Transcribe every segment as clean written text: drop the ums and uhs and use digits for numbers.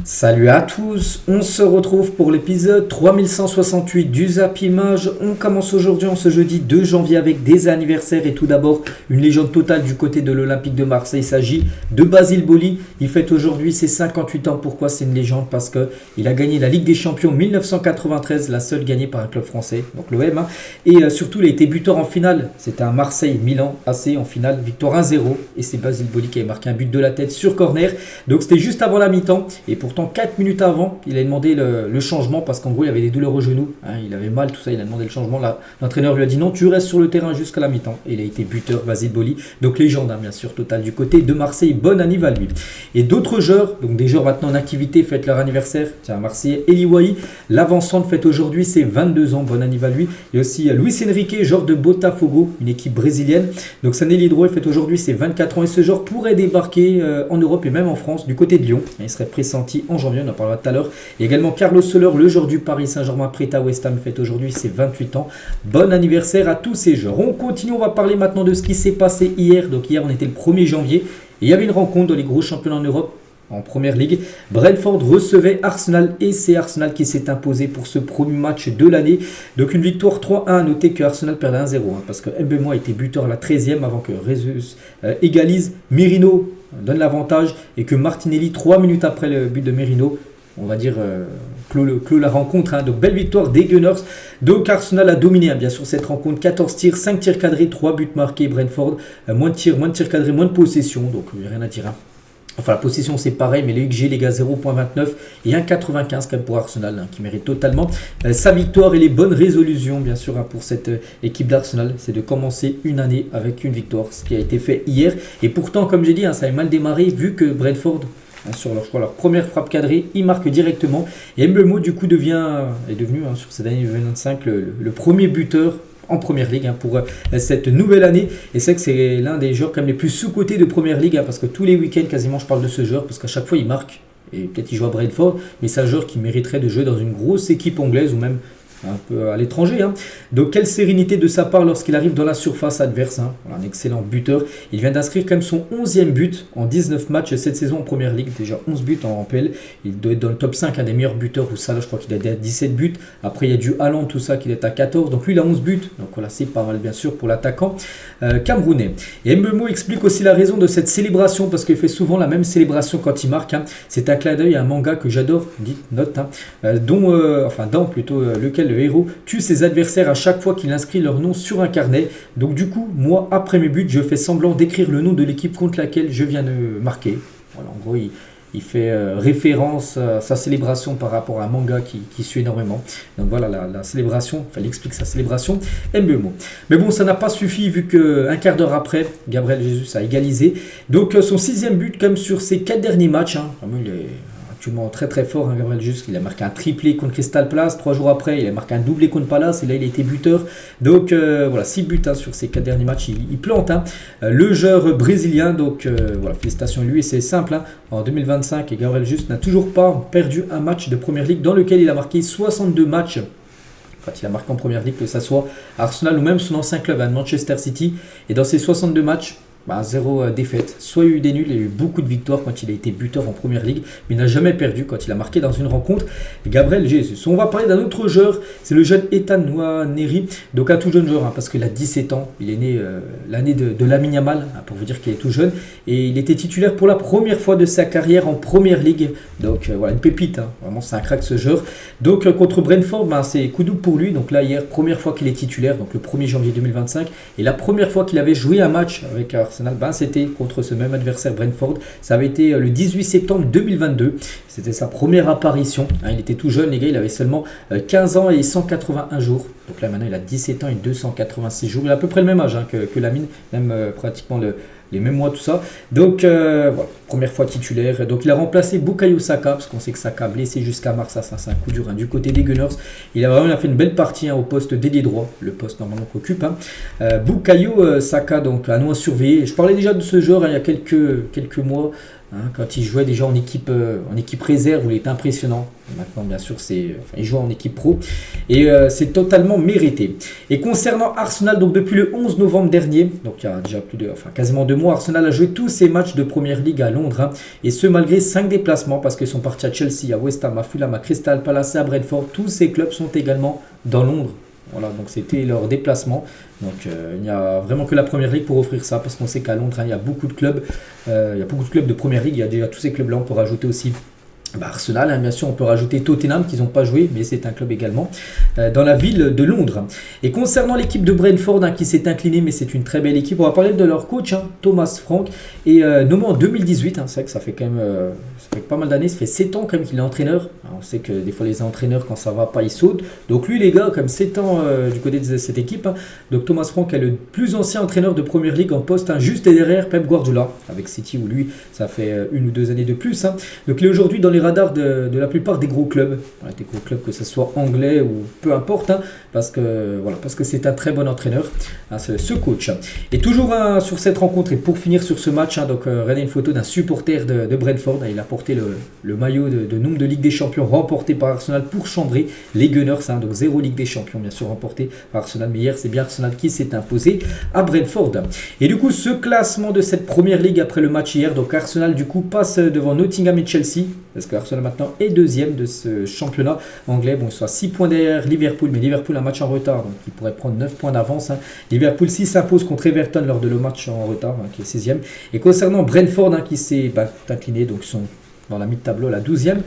Salut à tous, on se retrouve pour l'épisode 3168 du Zap Image. On commence aujourd'hui en ce jeudi 2 janvier avec des anniversaires et tout d'abord une légende totale du côté de l'Olympique de Marseille. Il s'agit de Basile Boli. Il fête aujourd'hui ses 58 ans. Pourquoi c'est une légende? Parce qu'il a gagné la Ligue des Champions 1993, la seule gagnée par un club français, donc l'OM. Et surtout il a été buteur en finale. C'était un Marseille-Milan AC en finale, victoire 1-0. Et c'est Basile Boli qui avait marqué un but de la tête sur corner. Donc c'était juste avant la mi-temps. Et pourtant 4 minutes avant, il a demandé le changement parce qu'en gros il avait des douleurs au genou, il avait mal, tout ça, il a demandé le changement. L'entraîneur lui a dit non, tu restes sur le terrain jusqu'à la mi-temps. Et il a été buteur, Basile Boli. Donc légende bien sûr, total du côté de Marseille, bonne anniv à lui. Et d'autres joueurs, donc des joueurs maintenant en activité, fêtent leur anniversaire. Tiens, Marseillais, Eli Wahi, l'avancante fête aujourd'hui ses 22 ans, bonne anniv à lui. Et aussi Luis Enrique, joueur de Botafogo, une équipe brésilienne. Donc Sané Lidroé fête aujourd'hui ses 24 ans et ce joueur pourrait débarquer en Europe et même en France du côté de Lyon. Il serait pressenti en janvier, on en parlera tout à l'heure. Et également Carlos Soler, le joueur du Paris Saint-Germain, prêt à West Ham, fête aujourd'hui ses 28 ans. Bon anniversaire à tous ces joueurs. On continue, on va parler maintenant de ce qui s'est passé hier. Donc hier on était le 1er janvier et il y avait une rencontre dans les gros championnats en Europe. En première ligue, Brentford recevait Arsenal et c'est Arsenal qui s'est imposé pour ce premier match de l'année. Donc une victoire 3-1, à noter que Arsenal perdait 1-0 parce que Mbeumo a été buteur à la 13e avant que Jesus égalise. Merino donne l'avantage et que Martinelli 3 minutes après le but de Merino, on va dire clôt la rencontre. Donc belle victoire des Gunners. Donc Arsenal a dominé bien sûr cette rencontre, 14 tirs, 5 tirs cadrés, 3 buts marqués. Brentford, moins de tirs cadrés, moins de possession, donc il n'y a rien à dire. Enfin, la possession c'est pareil, mais le XG, les gars, 0.29 et 1.95 quand même pour Arsenal, qui mérite totalement sa victoire et les bonnes résolutions, bien sûr, pour cette équipe d'Arsenal. C'est de commencer une année avec une victoire, ce qui a été fait hier. Et pourtant, comme j'ai dit, ça a mal démarré vu que Brentford, sur leur première frappe cadrée, il marque directement. Et Mbeumo, du coup, est devenu sur cette année 2025 le premier buteur en première ligue pour cette nouvelle année. Et c'est que c'est l'un des joueurs quand même les plus sous-cotés de première ligue, parce que tous les week-ends quasiment je parle de ce joueur parce qu'à chaque fois il marque. Et peut-être il joue à Brentford, mais c'est un joueur qui mériterait de jouer dans une grosse équipe anglaise ou même un peu à l'étranger. Donc quelle sérénité de sa part lorsqu'il arrive dans la surface adverse. Un excellent buteur. Il vient d'inscrire quand même son 11e but en 19 matchs cette saison en première ligue. Déjà 11 buts en PL. Il doit être dans le top 5 des meilleurs buteurs. Ou ça, là, je crois qu'il a 17 buts. Après il y a du Haaland, tout ça, qu'il est à 14. Donc lui il a 11 buts. Donc voilà, c'est pas mal bien sûr pour l'attaquant camerounais. Et Mbeumo explique aussi la raison de cette célébration parce qu'il fait souvent la même célébration quand il marque. C'est un clin d'œil à un manga que j'adore, note, lequel le héros tue ses adversaires à chaque fois qu'il inscrit leur nom sur un carnet. Donc du coup, moi, après mes buts, je fais semblant d'écrire le nom de l'équipe contre laquelle je viens de marquer. Voilà, en gros, il fait référence à sa célébration par rapport à un manga qui suit énormément. Donc voilà la célébration, il explique sa célébration, Mbeumo. Mais bon, ça n'a pas suffi vu qu'un quart d'heure après, Gabriel Jesus a égalisé. Donc son 6e but comme sur ses 4 derniers matchs. Vraiment, il est actuellement très très fort, Gabriel Jesus. Il a marqué un triplé contre Crystal Palace. 3 jours après, il a marqué un doublé contre Palace et là il a été buteur. Donc voilà, 6 buts sur ces 4 derniers matchs, il plante. Le joueur brésilien, donc voilà, félicitations à lui. Et c'est simple, en 2025, et Gabriel Jesus n'a toujours pas perdu un match de première ligue dans lequel il a marqué 62 matchs. Enfin, il a marqué en première ligue, que ce soit Arsenal ou même son ancien club, Manchester City. Et dans ces 62 matchs, 0 défaite. Soit il y a eu des nuls, il y a eu beaucoup de victoires quand il a été buteur en première ligue, mais il n'a jamais perdu quand il a marqué dans une rencontre. Gabriel Jesus. On va parler d'un autre joueur, c'est le jeune Ethan Nwaneri, donc un tout jeune joueur, parce qu'il a 17 ans. Il est né l'année de Lamine Yamal, pour vous dire qu'il est tout jeune, et il était titulaire pour la première fois de sa carrière en première ligue. Donc voilà, une pépite, vraiment c'est un crack ce joueur. Donc contre Brentford, c'est coup double pour lui. Donc là hier, première fois qu'il est titulaire, donc le 1er janvier 2025, et la première fois qu'il avait joué un match avec Arsenal, c'était contre ce même adversaire Brentford. Ça avait été le 18 septembre 2022. C'était sa première apparition. Il était tout jeune, les gars. Il avait seulement 15 ans et 181 jours. Donc là, maintenant, il a 17 ans et 286 jours. Il a à peu près le même âge que Lamine, même pratiquement les mêmes mois, tout ça. Donc, voilà, première fois titulaire. Donc, il a remplacé Bukayo Saka, parce qu'on sait que Saka a blessé jusqu'à mars. Ça, c'est un coup dur du côté des Gunners. Il a fait une belle partie au poste d'ailier droit, le poste normalement qu'occupe. Bukayo Saka, donc, à nous à surveiller. Je parlais déjà de ce joueur il y a quelques mois. Quand il jouait déjà en équipe réserve, où il était impressionnant. Maintenant, bien sûr, il joue en équipe pro et c'est totalement mérité. Et concernant Arsenal, donc depuis le 11 novembre dernier, donc il y a déjà quasiment 2 mois, Arsenal a joué tous ses matchs de Première Ligue à Londres, et ce malgré 5 déplacements, parce qu'ils sont partis à Chelsea, à West Ham, à Fulham, à Crystal Palace, à Brentford. Tous ces clubs sont également dans Londres. Voilà, donc c'était leur déplacement. Donc il n'y a vraiment que la Première Ligue pour offrir ça, parce qu'on sait qu'à Londres, il y a beaucoup de clubs. Il y a beaucoup de clubs de Première Ligue. Il y a déjà tous ces clubs-là. On peut rajouter aussi Arsenal, bien sûr, on peut rajouter Tottenham qui n'ont pas joué, mais c'est un club également dans la ville de Londres. Et concernant l'équipe de Brentford qui s'est inclinée, mais c'est une très belle équipe, on va parler de leur coach, Thomas Frank, et nommé en 2018, c'est vrai que ça fait quand même ça fait pas mal d'années, ça fait 7 ans quand même qu'il est entraîneur. Alors, on sait que des fois les entraîneurs, quand ça va pas, ils sautent. Donc lui, les gars, comme 7 ans du côté de cette équipe, donc Thomas Frank est le plus ancien entraîneur de Première Ligue en poste, juste derrière Pep Guardiola, avec City, où lui, ça fait 1 ou 2 années de plus. Donc il est aujourd'hui dans les radars de la plupart des gros clubs, des gros clubs, que ce soit anglais ou peu importe, parce que c'est un très bon entraîneur, ce coach. Et toujours sur cette rencontre, et pour finir sur ce match, donc regardez une photo d'un supporter de Brentford. Il a porté le maillot de nombre de Ligue des Champions remporté par Arsenal pour chambrer les Gunners, donc 0 Ligue des Champions bien sûr remporté par Arsenal, mais hier c'est bien Arsenal qui s'est imposé à Brentford. Et du coup, ce classement de cette Première Ligue après le match hier, donc Arsenal du coup passe devant Nottingham et Chelsea, parce que Arsenal maintenant est deuxième de ce championnat anglais. Bon, il soit 6 points derrière Liverpool, mais Liverpool a un match en retard, donc il pourrait prendre 9 points d'avance. Liverpool, s'il s'impose contre Everton lors de le match en retard, qui est 16e. Et concernant Brentford, qui s'est incliné, donc ils sont dans la mi-tableau, la 12e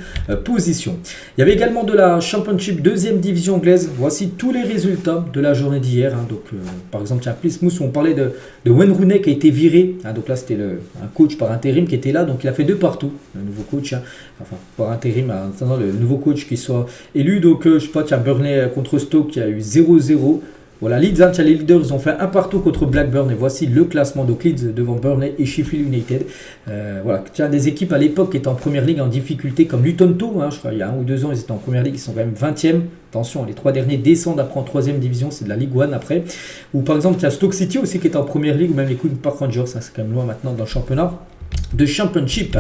position. Il y avait également de la Championship, deuxième division anglaise. Voici tous les résultats de la journée d'hier. Par exemple, Plymouth, où on parlait de Wayne Rooney qui a été viré. Donc là, c'était un coach par intérim qui était là. Donc il a fait 2 partout, le nouveau coach. Par intérim, en attendant le nouveau coach qui soit élu. Donc je sais pas, Burnley contre Stoke qui a eu 0-0. Voilà, Leeds, les leaders, ils ont fait 1 partout contre Blackburn, et voici le classement. Donc Leeds devant Burnley et Sheffield United. Des équipes à l'époque qui étaient en Première Ligue en difficulté, comme Luton Town, je crois, il y a 1 ou 2 ans, ils étaient en Première Ligue, ils sont quand même 20e. Attention, les 3 derniers descendent après en 3e division, c'est de la Ligue 1 après. Ou par exemple, il y a Stoke City aussi qui est en Première Ligue, ou même les Queen's Park Rangers, c'est quand même loin maintenant dans le championnat de Championship.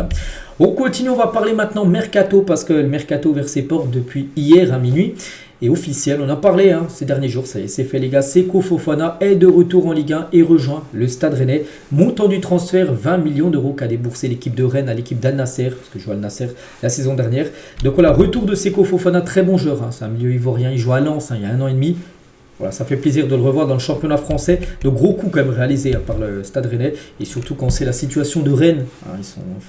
On continue, on va parler maintenant Mercato, parce que le Mercato ouvert ses portes depuis hier à minuit. Et officiel, on en parlait ces derniers jours, ça y est, c'est fait les gars. Seko Fofana est de retour en Ligue 1 et rejoint le Stade Rennais. Montant du transfert, 20 millions d'euros qu'a déboursé l'équipe de Rennes à l'équipe d'Al Nasser, parce que je joue Al Nasser la saison dernière. Donc voilà, retour de Seko Fofana, très bon joueur, c'est un milieu ivoirien, il joue à Lens il y a 1 an et demi. Voilà, ça fait plaisir de le revoir dans le championnat français. De gros coups quand même réalisés par le Stade Rennais, et surtout quand c'est la situation de Rennes.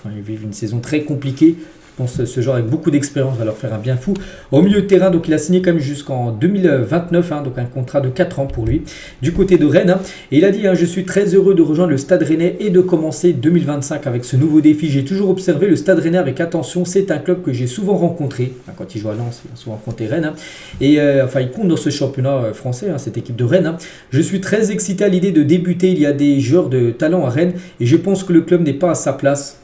Ils vivent une saison très compliquée. Je pense que ce genre avec beaucoup d'expérience va leur faire un bien fou. Au milieu de terrain, donc il a signé quand même jusqu'en 2029, donc un contrat de 4 ans pour lui, du côté de Rennes. Et il a dit, je suis très heureux de rejoindre le Stade Rennais et de commencer 2025 avec ce nouveau défi. J'ai toujours observé le Stade Rennais avec attention. C'est un club que j'ai souvent rencontré. Quand il joue à Lens, il a souvent rencontré Rennes. Et il compte dans ce championnat français, cette équipe de Rennes. Je suis très excité à l'idée de débuter. Il y a des joueurs de talent à Rennes et je pense que le club n'est pas à sa place,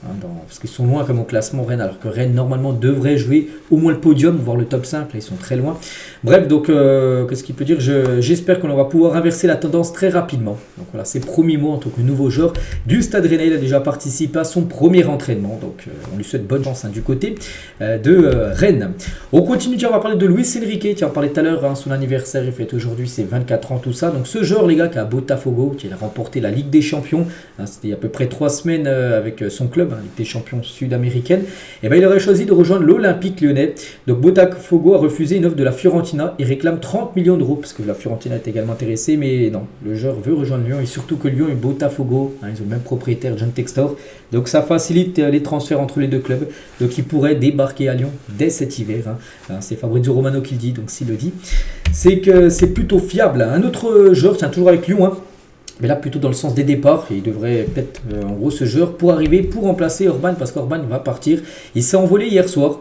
parce qu'ils sont loin comme au classement Rennes, alors que Rennes normalement devrait jouer au moins le podium, voire le top 5, là ils sont très loin. Bref, donc qu'est-ce qu'il peut dire, j'espère qu'on va pouvoir inverser la tendance très rapidement. Donc voilà, ses premiers mots en tant que nouveau joueur du Stade Rennais. Il a déjà participé à son premier entraînement, donc on lui souhaite bonne chance du côté de Rennes. On continue, on va parler de Luis Enrique, tu en parlais tout à l'heure, son anniversaire, il fête aujourd'hui ses 24 ans, tout ça. Donc ce joueur, les gars, qui a Botafogo, qui a remporté la Ligue des Champions, c'était il y a à peu près 3 semaines avec son club, Ligue des Champions sud-américaine, et il aurait choisi de rejoindre l'Olympique Lyonnais. Donc Botafogo a refusé une offre de la Fiorentina et réclame 30 millions d'euros, parce que la Fiorentina est également intéressée, mais non, le joueur veut rejoindre Lyon, et surtout que Lyon et Botafogo, ils ont le même propriétaire, John Textor, donc ça facilite les transferts entre les deux clubs. Donc il pourrait débarquer à Lyon dès cet hiver, c'est Fabrizio Romano qui le dit, donc s'il le dit, c'est que c'est plutôt fiable. Un autre joueur, tiens, toujours avec Lyon, mais là plutôt dans le sens des départs, et il devrait peut-être en gros ce joueur pour arriver, pour remplacer Orban, parce qu'Orban va partir. Il s'est envolé hier soir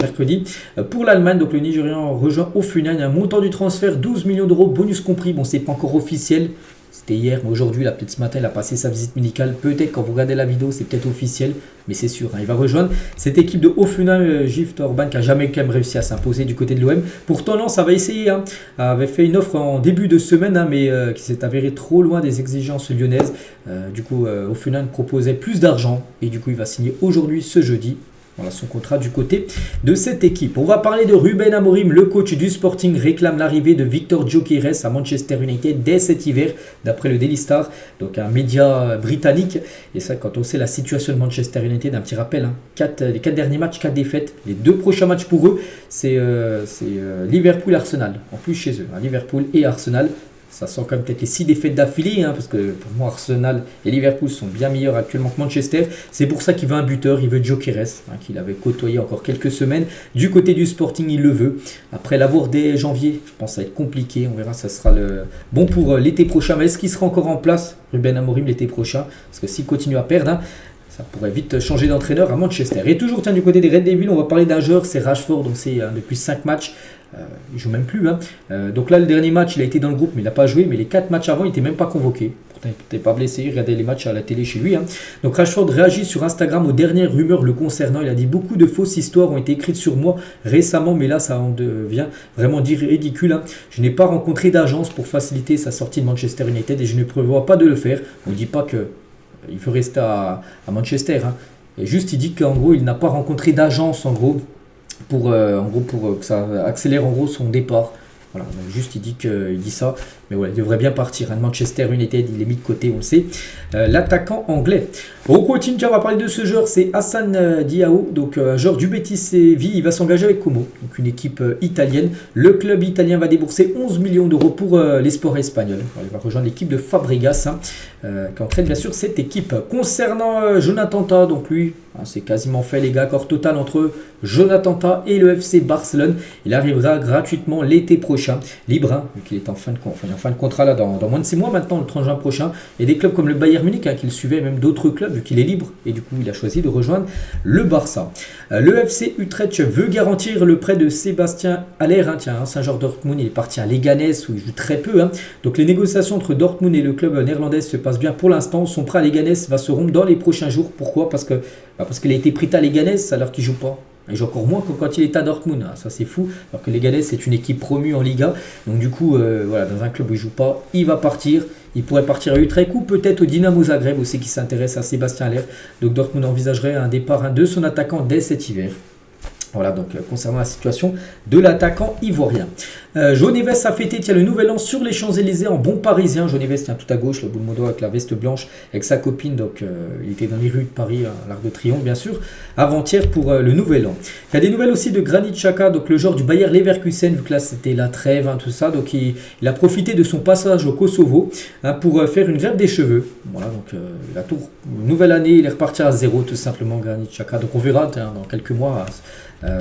mercredi, pour l'Allemagne. Donc le Nigérian rejoint au final un montant du transfert 12 millions d'euros, bonus compris. Bon, c'est pas encore officiel, C'était hier, mais aujourd'hui, là, peut-être ce matin, il a passé sa visite médicale. Peut-être quand vous regardez la vidéo, c'est peut-être officiel, mais c'est sûr. Hein, il va rejoindre cette équipe de Hoffenheim, Gift Orban, qui n'a jamais quand même réussi à s'imposer du côté de l'OM. Pourtant, Lens avait essayé, hein, avait fait une offre en début de semaine, hein, mais qui s'est avérée trop loin des exigences lyonnaises. Du coup, Hoffenheim proposait plus d'argent, et du coup, il va signer aujourd'hui, ce jeudi. Voilà son contrat du côté de cette équipe. On va parler de Ruben Amorim, le coach du Sporting réclame l'arrivée de Victor Gyökeres à Manchester United dès cet hiver, d'après le Daily Star, donc un média britannique. Et ça, quand on sait la situation de Manchester United, un petit rappel, hein, les 4 derniers matchs, 4 défaites. Les 2 prochains matchs pour eux, c'est Liverpool et Arsenal. En plus chez eux, hein, Liverpool et Arsenal. Ça sent quand même peut-être les 6 défaites d'affilée, hein, parce que pour moi, Arsenal et Liverpool sont bien meilleurs actuellement que Manchester. C'est pour ça qu'il veut un buteur, il veut Gyökeres, hein, qu'il avait côtoyé encore quelques semaines. Du côté du Sporting, il le veut. Après l'avoir dès janvier, je pense que ça va être compliqué. On verra, ça sera bon pour l'été prochain. Mais est-ce qu'il sera encore en place, Ruben Amorim, l'été prochain? Parce que s'il continue à perdre, hein, ça pourrait vite changer d'entraîneur à Manchester. Et toujours, tiens, du côté des Red Devils, on va parler d'un joueur, c'est Rashford, donc c'est depuis 5 matchs. Il ne joue même plus. Hein. Donc là, le dernier match, il a été dans le groupe, mais il n'a pas joué. Mais les 4 matchs avant, il n'était même pas convoqué. Pourtant, il n'était pas blessé. Il regardait les matchs à la télé chez lui. Hein. Donc Rashford réagit sur Instagram aux dernières rumeurs le concernant. Il a dit: beaucoup de fausses histoires ont été écrites sur moi récemment, mais là, ça en devient vraiment ridicule. Hein. Je n'ai pas rencontré d'agence pour faciliter sa sortie de Manchester United et je ne prévois pas de le faire. On ne dit pas qu'il veut rester à Manchester. Hein. Et juste, il dit qu'en gros, il n'a pas rencontré d'agence, en gros, pour que ça accélère en gros son départ. Voilà, donc juste il dit ça, mais voilà, il devrait bien partir. Hein. Manchester United, il est mis de côté, on le sait. L'attaquant anglais. On continue, on va parler de ce joueur, c'est Hassan Diao, donc un joueur du Betis Séville. Il va s'engager avec Como, donc une équipe italienne. Le club italien va débourser 11 millions d'euros pour les sports espagnols. Alors, il va rejoindre l'équipe de Fabregas, hein, qui entraîne bien sûr cette équipe. Concernant Jonathan Tah, donc lui, hein, c'est quasiment fait les gars, accord total entre Jonathan Tah et le FC Barcelone. Il arrivera gratuitement l'été prochain, libre, hein, vu qu'il est en fin de contrat là dans moins de 6 mois maintenant, le 30 juin prochain. Il y a des clubs comme le Bayern Munich, hein, qui le suivaient, même d'autres clubs, vu qu'il est libre, et du coup il a choisi de rejoindre le Barça. Le FC Utrecht veut garantir le prêt de Sébastien Haller, hein, tiens, Saint-Georges Dortmund, il est parti à Leganés où il joue très peu. Hein. Donc les négociations entre Dortmund et le club néerlandais se passent bien pour l'instant. Son prêt à Leganés va se rompre dans les prochains jours. Pourquoi? Parce qu'il a été prêté à Leganés alors qu'il ne joue pas. Il joue encore moins que quand il est à Dortmund, hein. Ça c'est fou, alors que Leganés c'est une équipe promue en Liga, donc du coup voilà, dans un club où il ne joue pas, il va partir. Il pourrait partir à Utrecht ou peut-être au Dynamo Zagreb aussi, qui s'intéresse à Sébastien Haller. Donc Dortmund envisagerait un départ de son attaquant dès cet hiver. Voilà, donc concernant la situation de l'attaquant ivoirien. João Neves a fêté le nouvel an sur les Champs-Élysées en bon parisien. João Neves tient tout à gauche, le bout de modo avec la veste blanche, avec sa copine. Donc il était dans les rues de Paris, à l'Arc de Triomphe bien sûr, avant-hier pour le nouvel an. Il y a des nouvelles aussi de Granit Xhaka, donc le joueur du Bayer Leverkusen, vu que là c'était la trêve, hein, tout ça. Donc il a profité de son passage au Kosovo, hein, pour faire une greffe des cheveux. Voilà, donc la nouvelle année, il est reparti à zéro tout simplement, Granit Xhaka. Donc on verra dans quelques mois.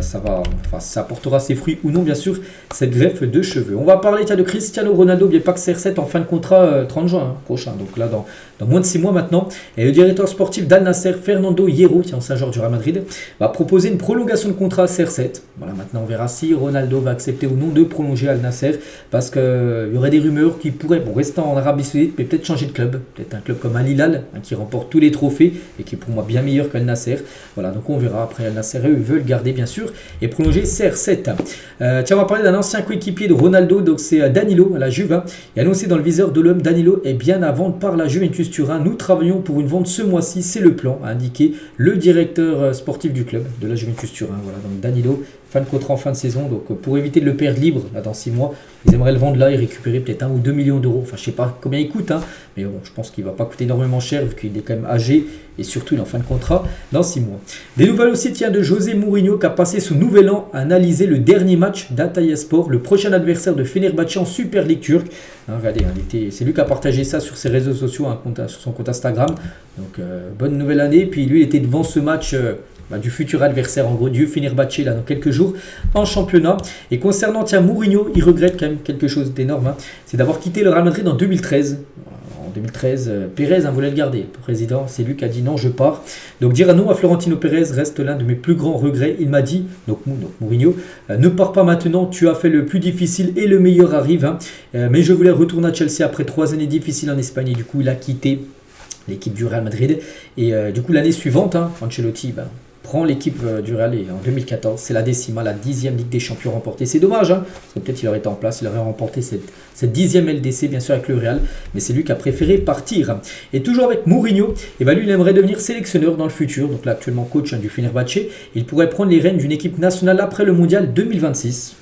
Ça apportera ses fruits ou non, bien sûr, cette greffe de cheveux. On va parler de Cristiano Ronaldo, bien pas que CR7 en fin de contrat 30 juin prochain, donc là dans moins de 6 mois maintenant. Et le directeur sportif d'Al Nasser, Fernando Hierro, ancien joueur du Real Madrid, va proposer une prolongation de contrat à CR7. Voilà, maintenant on verra si Ronaldo va accepter ou non de prolonger Al Nasser, parce qu'il y aurait des rumeurs qui pourraient rester en Arabie Saoudite, mais peut-être changer de club. Peut-être un club comme Al Hilal, hein, qui remporte tous les trophées et qui est pour moi bien meilleur qu'Al Nasser. Voilà, donc on verra. Après, Al Nasser, eux, veulent garder bien sûr et prolonger CR7. Tiens, on va parler d'un ancien coéquipier de Ronaldo, donc c'est Danilo à la Juve. Hein. Il est annoncé dans le viseur de l'homme. Danilo est bien à vendre par la Juventus Turin. Nous travaillons pour une vente ce mois-ci, c'est le plan, a indiqué le directeur sportif du club de la Juventus Turin. Voilà, donc Danilo, fin de contrat en fin de saison, donc pour éviter de le perdre libre là, dans 6 mois, ils aimeraient le vendre là et récupérer peut-être 1 ou 2 millions d'euros. Enfin, je sais pas combien il coûte, hein, mais bon, je pense qu'il va pas coûter énormément cher vu qu'il est quand même âgé et surtout il est en fin de contrat dans 6 mois. Des nouvelles aussi, tiens, de José Mourinho qui a passé son nouvel an à analyser le dernier match d'Antalya Sport, le prochain adversaire de Fenerbahçe en Super League turque. Hein, regardez, c'est lui qui a partagé ça sur ses réseaux sociaux, sur son compte Instagram. Donc bonne nouvelle année. Puis lui, il était devant ce match. Du futur adversaire, en gros, du Fenerbahçe là dans quelques jours en championnat. Et concernant Mourinho, il regrette quand même quelque chose d'énorme, hein, c'est d'avoir quitté le Real Madrid en 2013. En 2013, Pérez voulait le garder. Le président, c'est lui qui a dit non, je pars. Donc dire non à Florentino Pérez reste l'un de mes plus grands regrets. Il m'a dit, donc Mourinho, ne pars pas maintenant, tu as fait le plus difficile et le meilleur arrive. Hein. Mais je voulais retourner à Chelsea après 3 années difficiles en Espagne et du coup il a quitté l'équipe du Real Madrid. Et du coup l'année suivante, Ancelotti prend l'équipe du Real et en 2014, c'est la 10e Ligue des Champions remportée. C'est dommage, parce que peut-être il aurait été en place, il aurait remporté cette 10e LDC, bien sûr, avec le Real, mais c'est lui qui a préféré partir. Et toujours avec Mourinho, lui, il aimerait devenir sélectionneur dans le futur, donc là, actuellement coach du Fenerbahçe. Il pourrait prendre les rênes d'une équipe nationale après le Mondial 2026.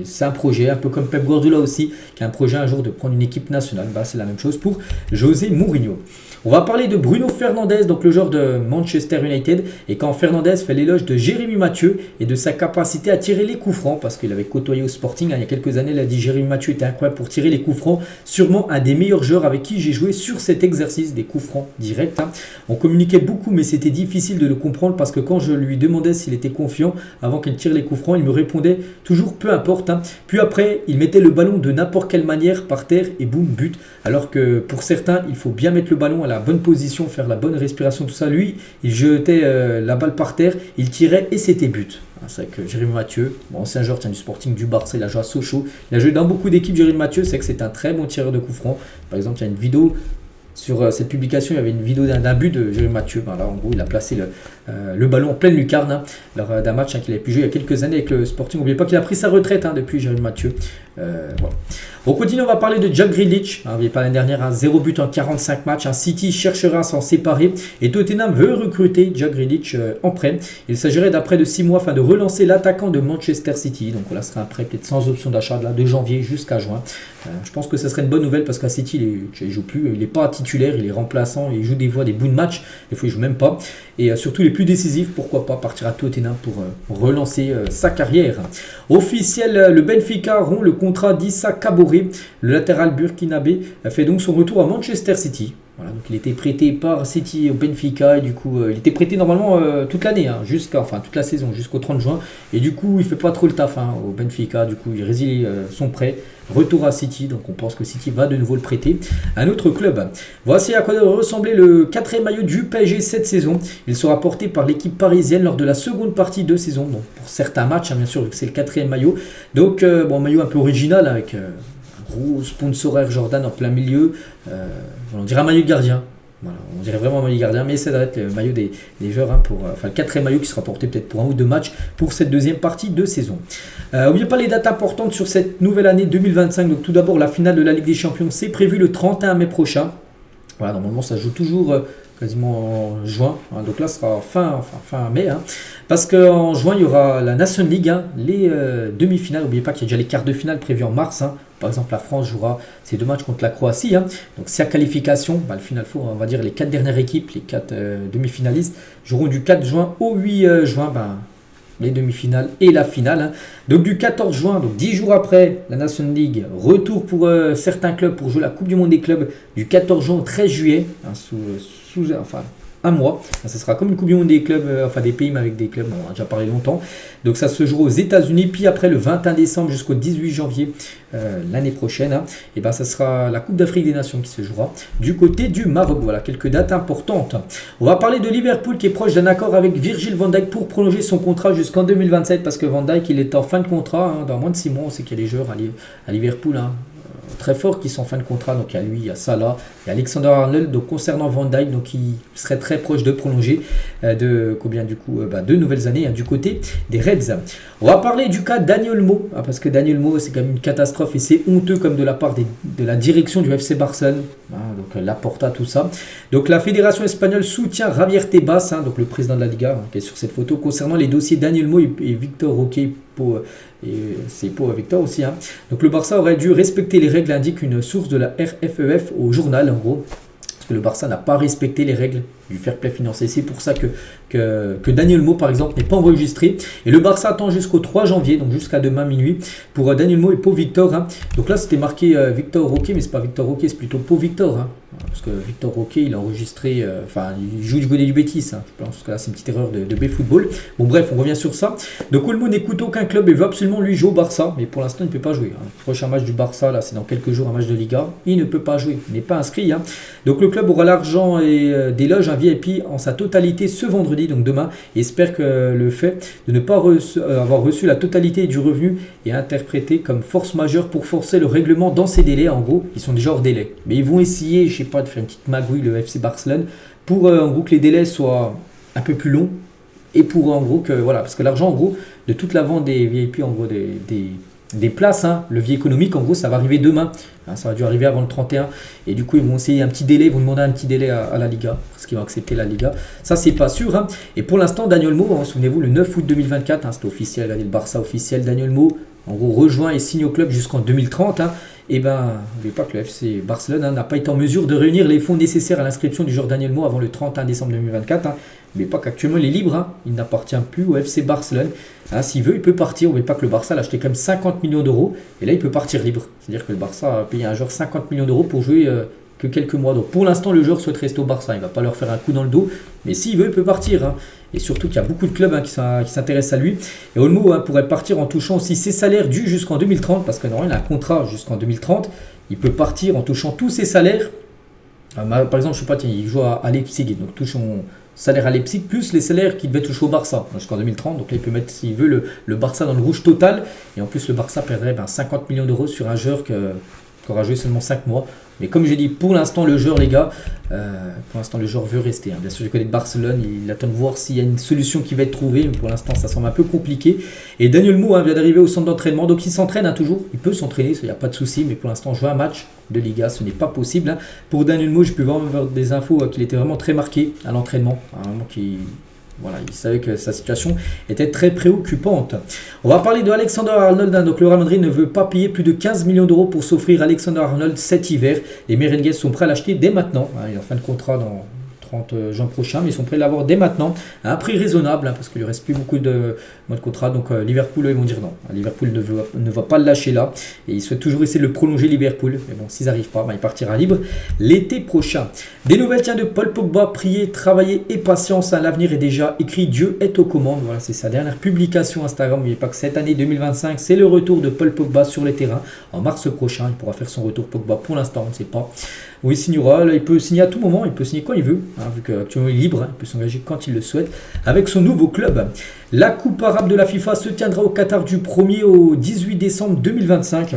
C'est un projet, un peu comme Pep Guardiola aussi, qui a un projet un jour de prendre une équipe nationale. C'est la même chose pour José Mourinho. On va parler de Bruno Fernandes, donc le joueur de Manchester United. Et quand Fernandes fait l'éloge de Jérémy Mathieu et de sa capacité à tirer les coups francs, parce qu'il avait côtoyé au Sporting il y a quelques années, il a dit Jérémy Mathieu était incroyable pour tirer les coups francs. Sûrement un des meilleurs joueurs avec qui j'ai joué sur cet exercice des coups francs directs. On communiquait beaucoup, mais c'était difficile de le comprendre parce que quand je lui demandais s'il était confiant avant qu'il tire les coups francs, il me répondait toujours peu importe. Puis après, il mettait le ballon de n'importe quelle manière par terre et boum, but. Alors que pour certains, il faut bien mettre le ballon à la bonne position, faire la bonne respiration, tout ça. Lui, il jetait la balle par terre, il tirait et c'était but. C'est vrai que Jérémy Mathieu, ancien joueur du Sporting, du Barça, il a joué à Sochaux, il a joué dans beaucoup d'équipes. Jérémy Mathieu, c'est que c'est un très bon tireur de coups francs. Par exemple, il y a une vidéo sur cette publication, il y avait une vidéo d'un but de Jérémy Mathieu. Là, en gros, il a placé le ballon en pleine lucarne lors d'un match qu'il avait pu jouer il y a quelques années avec le Sporting. N'oubliez pas qu'il a pris sa retraite depuis Jérémy Mathieu. Voilà. On continue, on va parler de Jack Grealish. On avait parlé l'année dernière, 0 but en 45 matchs. City cherchera à s'en séparer et Tottenham veut recruter Jack Grealish en prêt. Il s'agirait d'après de 6 mois afin de relancer l'attaquant de Manchester City. Donc là, ce sera un prêt peut-être sans option d'achat de janvier jusqu'à juin. Je pense que ce serait une bonne nouvelle parce qu'à City, il ne joue plus. Il n'est pas titulaire, il est remplaçant. Il joue des bouts de match. Des fois, il ne joue même pas. Et surtout, il est plus décisif. Pourquoi pas partir à Tottenham pour relancer sa carrière. Officiel, le Benfica rompt le contrat d'Issa Kaboré. Le latéral burkinabé fait donc son retour à Manchester City. Voilà, donc il était prêté par City au Benfica et du coup il était prêté normalement toute l'année, toute la saison jusqu'au 30 juin et du coup il fait pas trop le taf au Benfica, du coup il résilie son prêt, retour à City, donc on pense que City va de nouveau le prêter à un autre club. Voici à quoi devrait ressembler le 4e maillot du PSG cette saison. Il sera porté par l'équipe parisienne lors de la seconde partie de saison, donc pour certains matchs bien sûr vu que c'est le 4e maillot, donc maillot un peu original avec gros sponsoraire Jordan en plein milieu, on dirait un maillot de gardien. Voilà, on dirait vraiment un maillot de gardien, mais ça doit être le maillot des joueurs le 4e maillot qui sera porté peut-être pour 1 ou 2 matchs pour cette deuxième partie de saison. N'oubliez pas les dates importantes sur cette nouvelle année 2025. Donc tout d'abord la finale de la Ligue des Champions, c'est prévu le 31 mai prochain. Voilà, normalement ça joue toujours quasiment en juin, donc là ce sera fin mai, parce qu'en juin il y aura la Nation League, les demi-finales. N'oubliez pas qu'il y a déjà les quarts de finale prévus en mars. Par exemple, la France jouera ces 2 matchs contre la Croatie. Donc, sa qualification, le final four, on va dire les 4 dernières équipes, les 4 demi-finalistes, joueront du 4 juin au 8 juin, les demi-finales et la finale. Donc, du 14 juin, donc 10 jours après la Nation League, retour pour certains clubs pour jouer la Coupe du Monde des clubs du 14 juin au 13 juillet, un mois. Ça sera comme une Coupe du Monde des clubs, des pays, mais avec des clubs, on en a déjà parlé longtemps. Donc ça se jouera aux États-Unis, puis après le 21 décembre jusqu'au 18 janvier l'année prochaine, et ça sera la Coupe d'Afrique des Nations qui se jouera du côté du Maroc. Voilà quelques dates importantes. On va parler de Liverpool qui est proche d'un accord avec Virgil van Dijk pour prolonger son contrat jusqu'en 2027 parce que Van Dijk il est en fin de contrat, dans moins de 6 mois. On sait qu'il y a des joueurs à Liverpool très forts qui sont en fin de contrat, donc il y a lui, il y a Salah, il y a Alexander Arnold. Donc concernant Van Dijk, donc il serait très proche de prolonger de nouvelles années du côté des Reds. On va parler du cas Dani Olmo, parce que Dani Olmo c'est quand même une catastrophe et c'est honteux comme de la part de la direction du FC Barcelone, donc Laporta, tout ça. Donc la fédération espagnole soutient Javier Tebas, donc le président de la Liga, qui est sur cette photo, concernant les dossiers Dani Olmo et Victor Roque. Et c'est pour Victor aussi. Donc le Barça aurait dû respecter les règles, indique une source de la RFEF au journal en gros. Parce que le Barça n'a pas respecté les règles du fair play financier. C'est pour ça que Daniel Mo, par exemple, n'est pas enregistré. Et le Barça attend jusqu'au 3 janvier, donc jusqu'à demain minuit, pour Daniel Mo et Pau Victor. Hein. Donc là, c'était marqué Victor Roque, mais c'est pas Victor Roque, c'est plutôt Pau Victor. Hein. Parce que Victor Roque, il a enregistré, il joue du côté du Betis. Hein. Je pense que là, c'est une petite erreur de B-Football. Bon, bref, on revient sur ça. Donc Olmo n'écoute aucun club et veut absolument lui jouer au Barça, mais pour l'instant, il ne peut pas jouer. Hein. Le prochain match du Barça, là, c'est dans quelques jours, un match de Liga. Il ne peut pas jouer, il n'est pas inscrit. Hein. Donc le club aura l'argent et des loges, un VIP en sa totalité ce vendredi, donc demain, et espère que le fait de ne pas avoir reçu la totalité du revenu est interprété comme force majeure pour forcer le règlement dans ces délais. En gros, ils sont déjà hors délai. Mais ils vont essayer, je sais pas, de faire une petite magouille, le FC Barcelone, pour en gros que les délais soient un peu plus longs, et pour en gros que, voilà, parce que l'argent en gros, de toute la vente des VIP, en gros des places, hein, le levier économique, en gros, ça va arriver demain. Hein, ça va dû arriver avant le 31. Et du coup, ils vont essayer un petit délai, ils vont demander un petit délai à la Liga, parce qu'ils vont accepter la Liga. Ça, c'est pas sûr. Hein. Et pour l'instant, Daniel Mo, hein, souvenez-vous, le 9 août 2024, hein, c'était officiel, regardez le Barça officiel, Daniel Mo, en gros, rejoint et signe au club jusqu'en 2030. Hein. Et ben, n'oubliez pas que le FC Barcelone n'a pas été en mesure de réunir les fonds nécessaires à l'inscription du joueur Daniel Mo avant le 31 décembre 2024. Hein. N'oubliez pas qu'actuellement il est libre, hein. Il n'appartient plus au FC Barcelone. Hein, s'il veut, il peut partir. N'oubliez pas que le Barça l'a acheté quand même 50 millions d'euros. Et là, il peut partir libre. C'est-à-dire que le Barça a payé un joueur 50 millions d'euros pour jouer que quelques mois. Donc pour l'instant, le joueur souhaite rester au Barça. Il ne va pas leur faire un coup dans le dos. Mais s'il veut, il peut partir. Hein. Et surtout qu'il y a beaucoup de clubs qui s'intéressent à lui. Et Olmo pourrait partir en touchant aussi ses salaires dus jusqu'en 2030. Parce que normalement, il a un contrat jusqu'en 2030. Il peut partir en touchant tous ses salaires. Par exemple, je ne sais pas, il joue à Leipzig. Donc touche son salaire à Leipzig plus les salaires qu'il devait toucher au Barça jusqu'en 2030. Donc là, il peut mettre, s'il veut, le Barça dans le rouge total. Et en plus, le Barça perdrait 50 millions d'euros sur un joueur qui aura joué seulement 5 mois. Mais comme j'ai dit, pour l'instant, le joueur, les gars, veut rester. Hein. Bien sûr, du côté de Barcelone, il attend de voir s'il y a une solution qui va être trouvée. Mais pour l'instant, ça semble un peu compliqué. Et Daniel Mo vient d'arriver au centre d'entraînement. Donc, il s'entraîne toujours. Il peut s'entraîner, il n'y a pas de souci. Mais pour l'instant, jouer un match de Liga, ce n'est pas possible. Hein. Pour Daniel Mo, je peux vraiment avoir des infos qu'il était vraiment très marqué à l'entraînement. Voilà, il savait que sa situation était très préoccupante. On va parler de Alexander Arnold. Hein. Donc le Real Madrid ne veut pas payer plus de 15 millions d'euros pour s'offrir Alexander Arnold cet hiver. Les Merengues sont prêts à l'acheter dès maintenant. Hein. Il est en fin de contrat dans 30 juin prochain, mais ils sont prêts à l'avoir dès maintenant à un prix raisonnable, hein, parce qu'il ne reste plus beaucoup de mois de contrat. Donc Liverpool, ils vont dire non. Liverpool ne va pas le lâcher là, et ils souhaitent toujours essayer de le prolonger, Liverpool. Mais bon, s'ils n'arrivent pas, il partira libre l'été prochain. Des nouvelles de Paul Pogba, priez, travaillez et patience. Hein, l'avenir est déjà écrit, Dieu est aux commandes. Voilà, c'est sa dernière publication Instagram. N'oubliez pas que cette année 2025, c'est le retour de Paul Pogba sur les terrains. En mars prochain, il pourra faire son retour Pogba. Pour l'instant, on ne sait pas où il signera. Là, il peut signer à tout moment, il peut signer quand il veut, hein, vu qu'actuellement il est libre, hein, il peut s'engager quand il le souhaite avec son nouveau club. La Coupe arabe de la FIFA se tiendra au Qatar du 1er au 18 décembre 2025.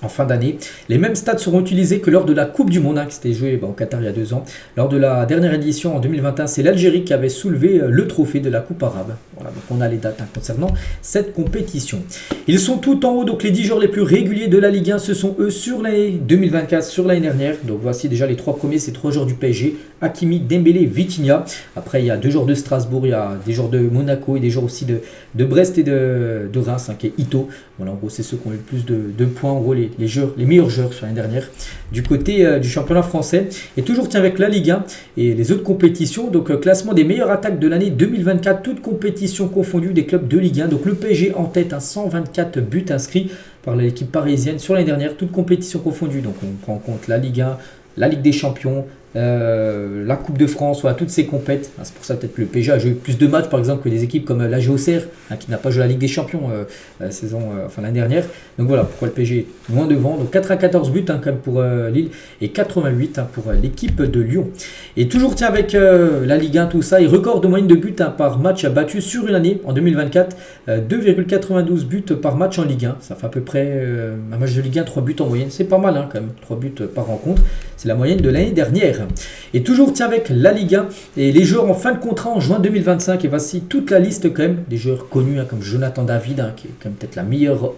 En fin d'année, les mêmes stades seront utilisés que lors de la Coupe du Monde, hein, qui s'était jouée au Qatar il y a 2 ans. Lors de la dernière édition en 2021, c'est l'Algérie qui avait soulevé le trophée de la Coupe arabe. Voilà, donc on a les dates concernant cette compétition. Ils sont tout en haut, donc les 10 joueurs les plus réguliers de la Ligue 1, ce sont eux sur l'année 2024, sur l'année dernière. Donc voici déjà les 3 premiers, c'est 3 joueurs du PSG, Hakimi, Dembélé, Vitinha. Après il y a 2 joueurs de Strasbourg, il y a des joueurs de Monaco et des joueurs aussi de Brest et de Reims, hein, qui est Ito. Voilà, en gros c'est ceux qui ont eu le plus de points, en gros les meilleurs joueurs sur l'année dernière du côté du championnat français. Et toujours avec la Ligue 1 et les autres compétitions. Donc classement des meilleures attaques de l'année 2024, toutes compétitions confondues des clubs de Ligue 1. Donc le PSG en tête, à 124 buts inscrits par l'équipe parisienne sur l'année dernière, toutes compétitions confondues. Donc on prend en compte la Ligue 1, la Ligue des Champions, la Coupe de France, voilà, toutes ces compètes. C'est pour ça peut-être que le PSG a joué plus de matchs par exemple que des équipes comme l'AG Auxerre, qui n'a pas joué la Ligue des Champions l'année dernière. Donc voilà pourquoi le PSG est loin devant. Donc 94 buts quand même pour Lille et 88 pour l'équipe de Lyon. Et toujours avec la Ligue 1, tout ça, et record de moyenne de buts par match battu sur une année en 2024, 2,92 buts par match en Ligue 1. Ça fait à peu près un match de Ligue 1, 3 buts en moyenne. C'est pas mal quand même, 3 buts par rencontre. C'est la moyenne de l'année dernière. Et toujours avec la Ligue 1 et les joueurs en fin de contrat en juin 2025. Et voici toute la liste quand même des joueurs connus comme Jonathan David, qui est quand même peut-être la meilleure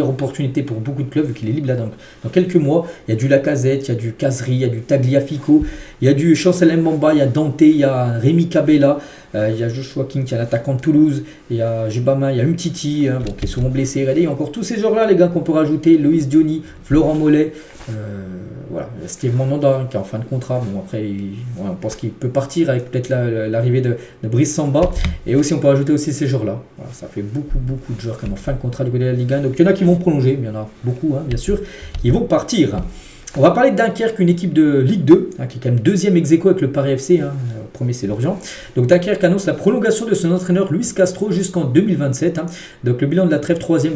opportunité pour beaucoup de clubs vu qu'il est libre là. Donc, dans quelques mois, il y a du Lacazette, il y a du Casri, il y a du Tagliafico, il y a du Chancel Mbamba, il y a Dante, il y a Rémi Cabella, Il y a Joshua King qui est l'attaquant de Toulouse. Il y a Jibama, il y a Umtiti bon, qui est souvent blessé. Regardez, il y a encore tous ces joueurs-là, les gars, qu'on peut rajouter. Loïs Diony, Florent Mollet. Voilà, Steve Mandanda qui est en fin de contrat. Bon, après, on pense qu'il peut partir avec peut-être l'arrivée de Brice Samba. Et aussi, on peut rajouter aussi ces joueurs-là. Voilà, ça fait beaucoup de joueurs qui sont en fin de contrat du côté de la Ligue 1. Donc, il y en a qui vont prolonger, mais il y en a beaucoup, bien sûr, qui vont partir. On va parler de Dunkerque, une équipe de Ligue 2, qui est quand même deuxième ex-aequo avec le Paris FC. Le premier, c'est Lorient. Donc Dunkerque annonce la prolongation de son entraîneur Luis Castro jusqu'en 2027. Donc le bilan de la trêve, troisième,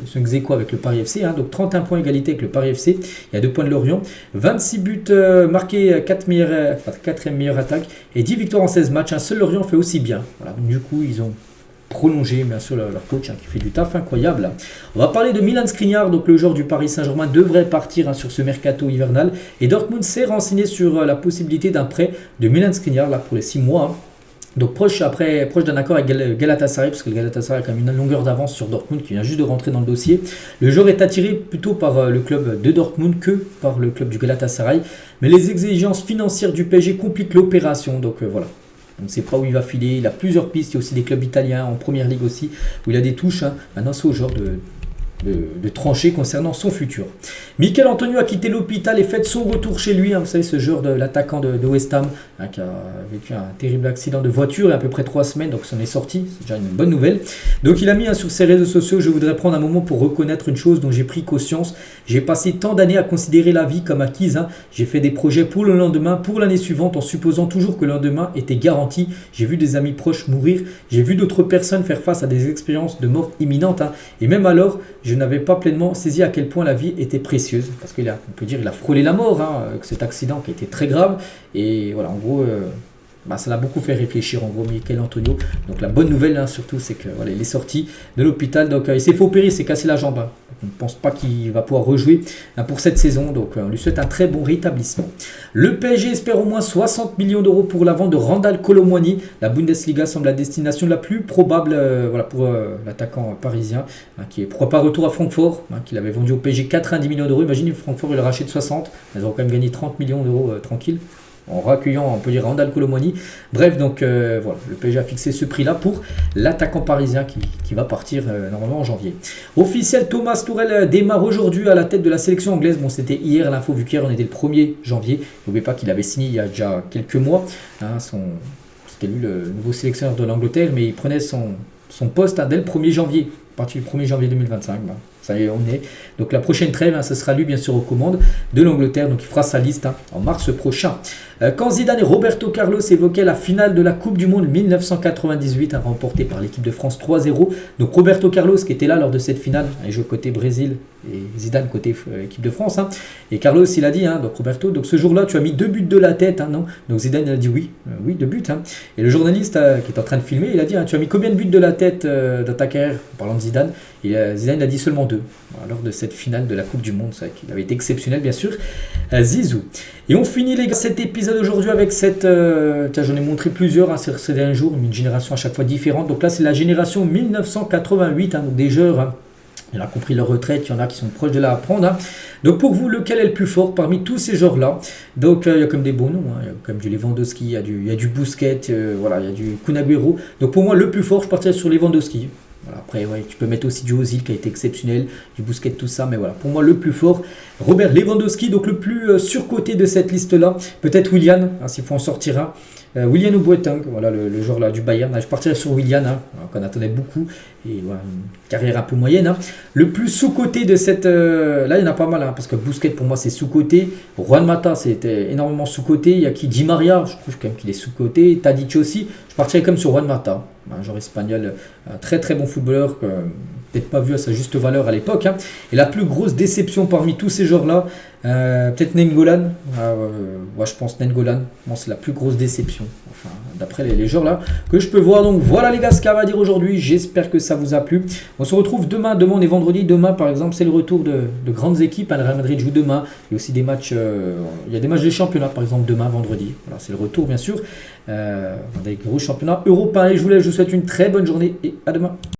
son ex-aequo avec le Paris FC. Donc 31 points égalité avec le Paris FC. Il y a 2 points de Lorient. 26 buts marqués, 4e meilleure attaque et 10 victoires en 16 matchs. Seul Lorient fait aussi bien. Voilà, du coup, ils ont prolonger bien sûr leur coach qui fait du taf incroyable. On va parler de Milan Skriniar, donc le joueur du Paris Saint-Germain devrait partir sur ce mercato hivernal et Dortmund s'est renseigné sur la possibilité d'un prêt de Milan Skriniar là, pour les 6 mois. Donc proche d'un accord avec Galatasaray, parce que le Galatasaray a quand même une longueur d'avance sur Dortmund qui vient juste de rentrer dans le dossier. Le joueur est attiré plutôt par le club de Dortmund que par le club du Galatasaray, mais les exigences financières du PSG compliquent l'opération, donc voilà. On ne sait pas où il va filer, il a plusieurs pistes, il y a aussi des clubs italiens en première ligue aussi, où il a des touches. Maintenant c'est au joueur de trancher concernant son futur. Michael Antonio a quitté l'hôpital et fait son retour chez lui. Vous savez, ce joueur de l'attaquant de West Ham qui a vécu un terrible accident de voiture il y a à peu près 3 semaines, donc s'en est sorti, c'est déjà une bonne nouvelle. Donc il a mis sur ses réseaux sociaux: je voudrais prendre un moment pour reconnaître une chose dont j'ai pris conscience. J'ai passé tant d'années à considérer la vie comme acquise. J'ai fait des projets pour le lendemain, pour l'année suivante, en supposant toujours que le lendemain était garanti. J'ai vu des amis proches mourir, j'ai vu d'autres personnes faire face à des expériences de mort imminente. Et même alors, je n'avais pas pleinement saisi à quel point la vie était précieuse. Parce qu'il a, on peut dire, il a frôlé la mort avec cet accident qui a été très grave. Et voilà, en gros, ça l'a beaucoup fait réfléchir, en gros, Michael Antonio. Donc la bonne nouvelle, surtout, c'est que voilà, il est sorti de l'hôpital. Donc il s'est fait opérer, il s'est cassé la jambe. Donc, on ne pense pas qu'il va pouvoir rejouer pour cette saison. Donc on lui souhaite un très bon rétablissement. Le PSG espère au moins 60 millions d'euros pour la vente de Randal Kolo Muani. La Bundesliga semble la destination la plus probable pour l'attaquant parisien, qui est pourquoi pas retour à Francfort, qu'il avait vendu au PSG 90 millions d'euros. Imaginez, Francfort, il le rachète 60. Ils auront quand même gagné 30 millions d'euros tranquille, en raccueillant, on peut dire, Randal Kolo Muani. Bref, donc voilà, le PSG a fixé ce prix-là pour l'attaquant parisien qui va partir normalement en janvier. Officiel, Thomas Tuchel démarre aujourd'hui à la tête de la sélection anglaise. Bon, c'était hier l'info, vu qu'hier on était le 1er janvier. N'oubliez pas qu'il avait signé il y a déjà quelques mois. C'était lui le nouveau sélectionneur de l'Angleterre, mais il prenait son poste dès le 1er janvier. À partir du 1er janvier 2025. Ça y est, on est. Donc la prochaine trêve, ce sera lui bien sûr aux commandes de l'Angleterre. Donc il fera sa liste en mars prochain. Quand Zidane et Roberto Carlos évoquaient la finale de la Coupe du Monde 1998, remportée par l'équipe de France 3-0. Donc Roberto Carlos qui était là lors de cette finale, il joue côté Brésil et Zidane côté équipe de France. Et Carlos il a dit, donc Roberto, donc ce jour-là tu as mis 2 buts de la tête, non? Donc Zidane il a dit oui, 2 buts. Et le journaliste qui est en train de filmer, il a dit, tu as mis combien de buts de la tête dans ta carrière, en parlant de Zidane? Et Zidane a dit seulement 2. Lors de cette finale de la Coupe du Monde, c'est vrai qu'il avait été exceptionnel bien sûr, Zizou. Et on finit les gars cet épisode aujourd'hui avec cette, j'en ai montré plusieurs ces derniers jours, une génération à chaque fois différente. Donc là c'est la génération 1988, donc des joueurs, il a compris leur retraite, il y en a qui sont proches de la prendre. Donc pour vous, lequel est le plus fort parmi tous ces joueurs-là? Donc il y a comme des bons noms, il y a comme du Lewandowski, il y a du Busquets, voilà, il y a du Kun Agüero. Donc pour moi le plus fort, je partirais sur Lewandowski. Voilà, après, tu peux mettre aussi du Ozil qui a été exceptionnel, du Busquets, tout ça, mais voilà, pour moi le plus fort, Robert Lewandowski. Donc le plus surcoté de cette liste-là, peut-être Willian, s'il faut en sortir un. Willian ou Boateng, voilà le joueur là du Bayern. Je partirais sur Willian, qu'on attendait beaucoup, et voilà, une carrière un peu moyenne. Le plus sous-coté de cette... là, il y en a pas mal, parce que Busquets, pour moi, c'est sous-coté. Juan Mata, c'était énormément sous-coté. Il y a qui? Di Maria, je trouve quand même qu'il est sous-coté. Tadic aussi. Je partirais comme sur Juan Mata, un joueur espagnol, un très très bon footballeur, peut-être pas vu à sa juste valeur à l'époque. Et la plus grosse déception parmi tous ces joueurs-là, peut-être Nainggolan. Je pense Nainggolan. Bon, c'est la plus grosse déception, enfin, d'après les joueurs là que je peux voir. Donc voilà les gars, ce qu'il y a à dire aujourd'hui. J'espère que ça vous a plu. On se retrouve demain. Demain on est vendredi. Demain par exemple c'est le retour de grandes équipes. Le Real Madrid joue demain. Il y a aussi des matchs. Il y a des matchs de championnat par exemple demain vendredi. Voilà, c'est le retour bien sûr. Des gros championnats européens. Et je vous souhaite une très bonne journée et à demain.